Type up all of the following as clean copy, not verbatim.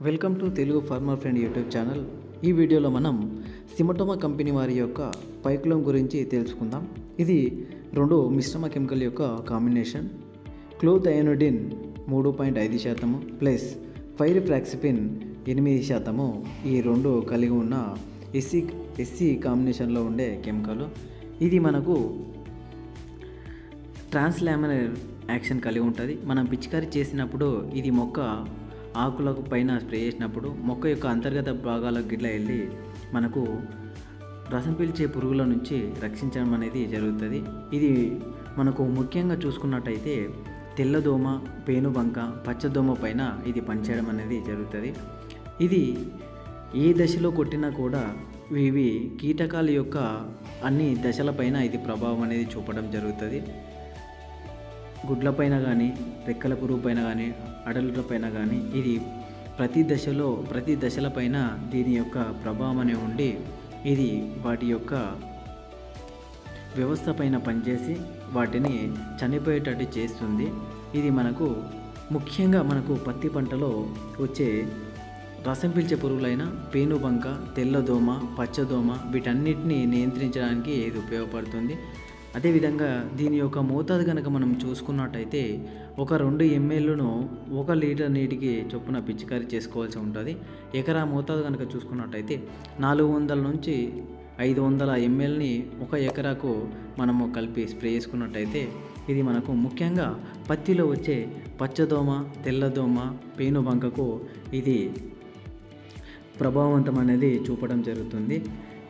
Welcome to Telugu farmer friend YouTube channel. ఈ వీడియోలో మనం సిమటోమా కంపెనీ వారి యొక్క పైక్లోమ్ గురించి తెలుసుకుందాం. ఇది రెండు మిశ్రమ కెమికల్ యొక్క కాంబినేషన్. క్లోథయోనిడిన్ 3.5% ప్లస్ పైరిప్రాక్సిపిన్ 8% ఈ రెండు కలిగి ఉన్న ఎస్సి కాంబినేషన్లో ఉండే కెమికల్. ఇది మనకు ట్రాన్స్లామినర్ యాక్షన్ కలిగి ఉంటుంది. మనం పిచికారీ చేసినప్పుడు ఇది మొక్క ఆకులకు పైన స్ప్రే చేసినప్పుడు మొక్క యొక్క అంతర్గత భాగాలకు గిట్లా వెళ్ళి మనకు రసం పీల్చే పురుగుల నుంచి రక్షించడం అనేది జరుగుతుంది. ఇది మనకు ముఖ్యంగా చూసుకున్నట్టయితే తెల్లదోమ, పేనుబంక, పచ్చదోమ పైన ఇది పనిచేయడం అనేది జరుగుతుంది. ఇది ఏ దశలో కొట్టినా కూడా ఇవి కీటకాల యొక్క అన్ని దశలపైన ఇది ప్రభావం అనేది చూపడం జరుగుతుంది. గుడ్లపైన కానీ, రెక్కల పురుగు పైన కానీ, అడలుల పైన కానీ ఇది ప్రతి దశలపైన దీని యొక్క ప్రభావం అనేది ఉండి ఇది వాటి యొక్క వ్యవస్థ పైన పనిచేసి వాటిని చనిపోయేటట్టు చేస్తుంది. ఇది మనకు ముఖ్యంగా పత్తి పంటలో వచ్చే రసం పీల్చే పురుగులైన పేనుబంక, తెల్లదోమ, పచ్చదోమ వీటన్నిటిని నియంత్రించడానికి ఇది ఉపయోగపడుతుంది. అదేవిధంగా దీని యొక్క మోతాదు కనుక మనం చూసుకున్నట్టయితే 2 ml 1 లీటర్ నీటికి చొప్పున పిచికారీ చేసుకోవాల్సి ఉంటుంది. ఎకరా మోతాదు కనుక చూసుకున్నట్టయితే 400 నుంచి 500 mlని 1 ఎకరాకు మనము కలిపి స్ప్రే చేసుకున్నట్టయితే ఇది మనకు ముఖ్యంగా పత్తిలో వచ్చే పచ్చదోమ, తెల్లదోమ, పేనుబంకకు ఇది ప్రభావవంతం అనేది చూపడం జరుగుతుంది.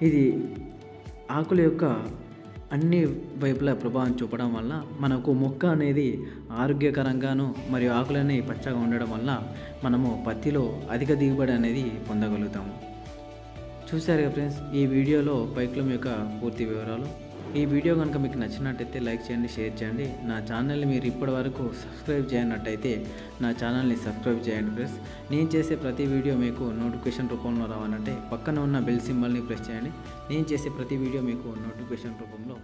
ఇది ఆకుల యొక్క అన్ని వైపులా ప్రభావం చూపడం వల్ల మనకు మొక్క అనేది ఆరోగ్యకరంగాను మరియు ఆకులన్నీ పచ్చగా ఉండడం వల్ల మనము పత్తిలో అధిక దిగుబడి అనేది పొందగలుగుతాము. చూశారు కదా ఫ్రెండ్స్, ఈ వీడియోలో పైక్లోమ్ యొక్క పూర్తి వివరాలు. ఈ వీడియో కనుక మీకు నచ్చినట్టయితే లైక్ చేయండి, షేర్ చేయండి. నా ఛానల్ని మీరు ఇప్పటి వరకు సబ్స్క్రైబ్ చేయనట్టయితే నా ఛానల్ని సబ్స్క్రైబ్ చేయండి ఫ్రెండ్స్. నేను చేసే ప్రతి వీడియో మీకు నోటిఫికేషన్ రూపంలో రావాలంటే పక్కన ఉన్న బెల్ సింబల్ని ప్రెస్ చేయండి. నేను చేసే ప్రతి వీడియో మీకు నోటిఫికేషన్ రూపంలో